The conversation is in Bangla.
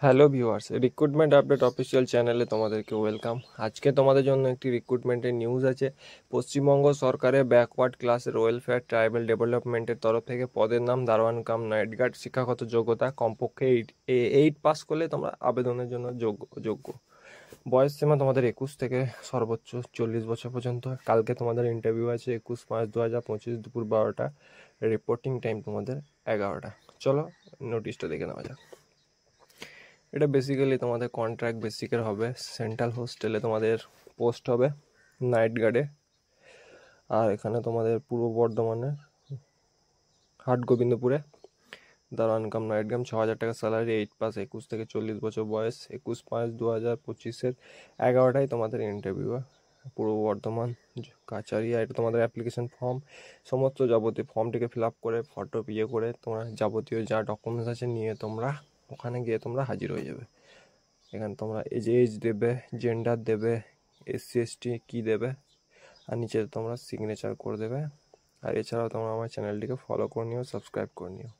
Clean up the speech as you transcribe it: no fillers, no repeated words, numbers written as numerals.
Hello viewers, recruitment update official চ্যানেলে তোমাদেরকে ওয়েলকাম। আজকে তোমাদের জন্য একটি রিক্রুটমেন্টের নিউজ আছে। পশ্চিমবঙ্গ সরকারের ব্যাকওয়ার্ড ক্লাসের ওয়েলফেয়ার ট্রাইবাল ডেভেলপমেন্টের তরফ থেকে পদের নাম দারোয়ান কাম নাইট গার্ড। শিক্ষাগত যোগ্যতা কমপক্ষে এইট পাস করলে তোমরা আবেদনের জন্য যোগ্য। বয়স সীমা তোমাদের 21 থেকে সর্বোচ্চ 40 বছর পর্যন্ত। কালকে তোমাদের ইন্টারভিউ আছে 21/5/2025 দুপুর 12টা। রিপোর্টিং টাইম তোমাদের 11টা। চলো নোটিশটা দেখে নেওয়া যাক। এটা বেসিক্যালি তোমাদের কন্ট্রাক্ট বেসিকের হবে। সেন্ট্রাল হোস্টেলে তোমাদের পোস্ট হবে নাইট গার্ডে। আর এখানে তোমাদের পূর্ব বর্ধমানে হাটগোবিন্দপুরে দারোয়ান কাম নাইট গার্ড, 6,000 টাকা স্যালারি, 8 পাস, 21 থেকে 40 বছর বয়স। 21/5/2025 11টায় তোমাদের ইন্টারভিউ। পূর্ব বর্ধমান কাচারিয়া। এটা তোমাদের অ্যাপ্লিকেশন ফর্ম, সমস্ত যাবতীয় ফর্মটিকে ফিল আপ করে ফটো করে তোমরা যাবতীয় যা ডকুমেন্টস আছে নিয়ে তোমরা ওখানে গিয়ে তোমরা হাজির হয়ে যাবে। এখানে তোমরা এজ দেবে, জেন্ডার দেবে, SC/ST কি দেবে, আর নিচে তোমরা সিগনেচার করে দেবে। আর এছাড়াও তোমরা আমার চ্যানেলটিকে ফলো করে নিও, সাবস্ক্রাইব করে নিও।